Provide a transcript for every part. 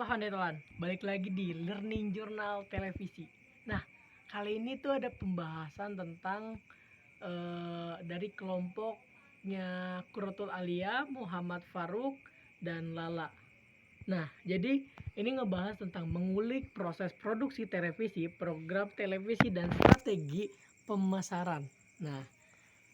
Halo Handelan, balik lagi di Learning Journal Televisi. Nah, kali ini tuh ada pembahasan tentang dari kelompoknya Quratul Alia, Muhammad Faruk, dan Lala. Nah, jadi ini ngebahas tentang mengulik proses produksi televisi, program televisi, dan strategi pemasaran. Nah,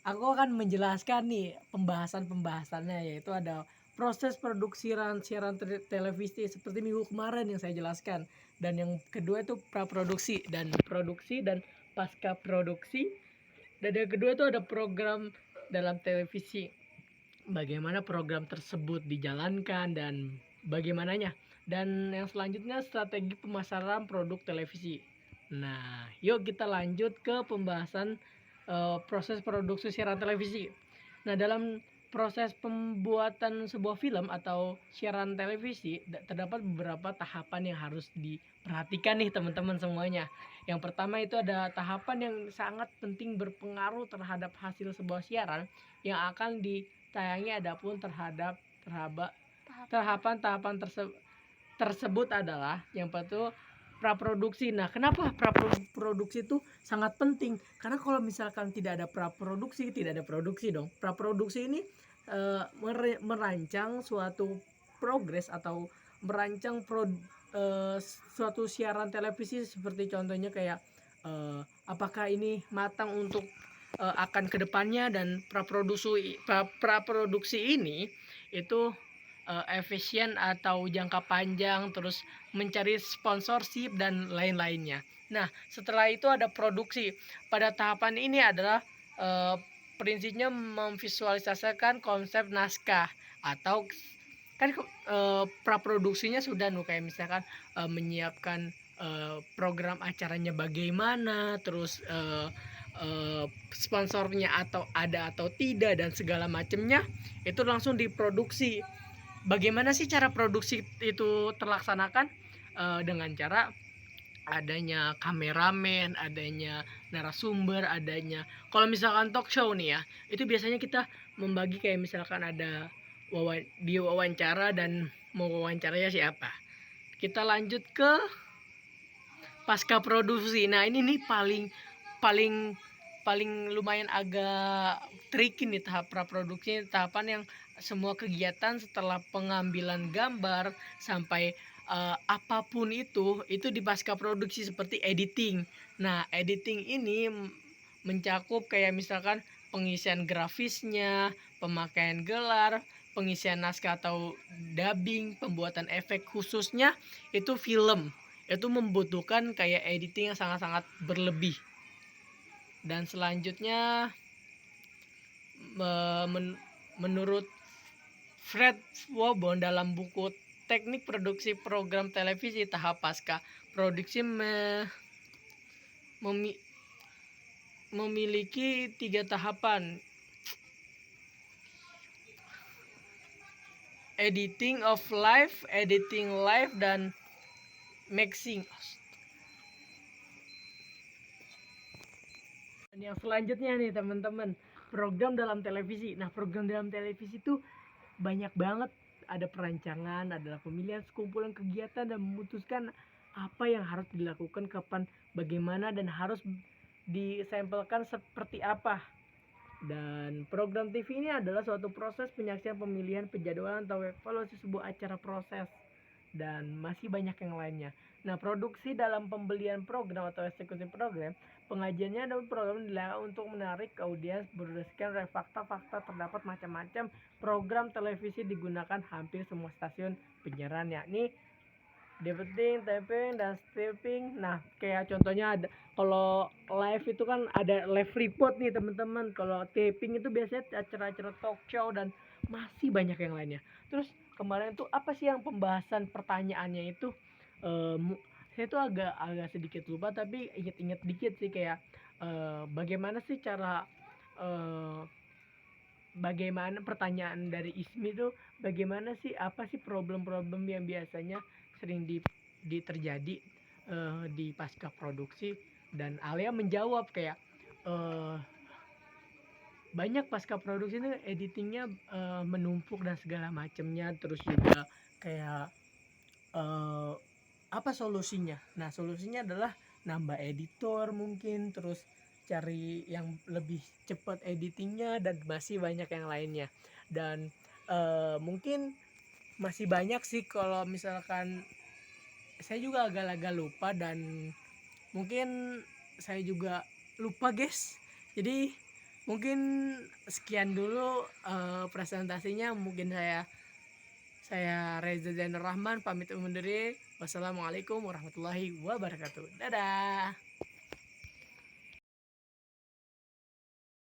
aku akan menjelaskan nih pembahasan-pembahasannya, yaitu ada proses produksi siaran televisi seperti minggu kemarin yang saya jelaskan, dan yang kedua itu praproduksi dan produksi dan pasca produksi, dan yang kedua itu ada program dalam televisi, bagaimana program tersebut dijalankan dan bagaimananya, dan yang selanjutnya strategi pemasaran produk televisi. Nah, yuk kita lanjut ke pembahasan proses produksi siaran televisi. Nah, dalam proses pembuatan sebuah film atau siaran televisi terdapat beberapa tahapan yang harus diperhatikan nih teman-teman semuanya. Yang pertama itu ada tahapan yang sangat penting berpengaruh terhadap hasil sebuah siaran yang akan ditayangi, adapun terhadap tahapan-tahapan tersebut adalah yang pertama praproduksi. Nah, kenapa praproduksi itu sangat penting? Karena kalau misalkan tidak ada praproduksi, tidak ada produksi dong. Praproduksi ini merancang suatu progres atau merancang suatu siaran televisi, seperti contohnya kayak apakah ini matang untuk akan kedepannya, dan praproduksi ini itu efisien atau jangka panjang, terus mencari sponsorship dan lain-lainnya. Nah, setelah itu ada produksi. Pada tahapan ini adalah prinsipnya memvisualisasikan konsep naskah, atau kan praproduksinya sudah kayak misalkan menyiapkan program acaranya bagaimana, terus sponsornya atau ada atau tidak, dan segala macamnya itu langsung diproduksi. Bagaimana sih cara produksi itu terlaksanakan? Dengan cara adanya kameramen, adanya narasumber, adanya, kalau misalkan talk show nih ya, itu biasanya kita membagi kayak misalkan ada diwawancara dan mau wawancaranya siapa. Kita lanjut ke pasca produksi. Nah, ini nih paling paling paling lumayan agak tricky nih tahap praproduksi, tahapan yang semua kegiatan setelah pengambilan gambar sampai apapun itu di pasca produksi, seperti editing. Nah, editing ini mencakup kayak misalkan pengisian grafisnya, pemakaian gelar, pengisian naskah atau dubbing, pembuatan efek, khususnya itu film. Itu membutuhkan kayak editing yang sangat-sangat berlebih. Dan selanjutnya menurut Fred Wobon dalam buku Teknik Produksi Program Televisi Tahap Pasca Produksi memiliki 3 tahapan: editing live, dan mixing. Dan yang selanjutnya nih teman-teman, program dalam televisi. Nah, program dalam televisi itu banyak banget, ada perancangan, adalah pemilihan sekumpulan kegiatan dan memutuskan apa yang harus dilakukan, kapan, bagaimana, dan harus disampelkan seperti apa. Dan program TV ini adalah suatu proses penyaksian, pemilihan, penjadwalan, atau evaluasi sebuah acara proses, dan masih banyak yang lainnya. Nah, produksi dalam pembelian program atau eksekusi program, pengajiannya adalah program dilakukan untuk menarik audiens berdasarkan fakta-fakta. Terdapat macam-macam program televisi digunakan hampir semua stasiun penyiaran, yakni debiting, taping, dan stripping. Nah, kayak contohnya ada, kalau live itu kan ada live report nih teman-teman. Kalau taping itu biasanya acara-acara talk show, dan masih banyak yang lainnya. Terus kemarin tuh apa sih yang pembahasan pertanyaannya itu, saya tuh agak sedikit lupa, tapi inget-inget dikit sih, kayak bagaimana sih cara bagaimana pertanyaan dari Ismi tuh, bagaimana sih, apa sih problem-problem yang biasanya sering terjadi di pasca produksi. Dan Alia menjawab kayak banyak pasca produksi itu editingnya menumpuk dan segala macamnya. Terus juga kayak apa solusinya? Nah, solusinya adalah nambah editor mungkin, terus cari yang lebih cepat editingnya dan masih banyak yang lainnya. Dan, mungkin masih banyak sih kalau misalkan saya juga agak-agak lupa dan mungkin saya juga lupa, guys. Jadi mungkin sekian dulu, presentasinya. Mungkin saya Reza Zainur Rahman pamit undur diri. Wassalamualaikum warahmatullahi wabarakatuh. Dadah.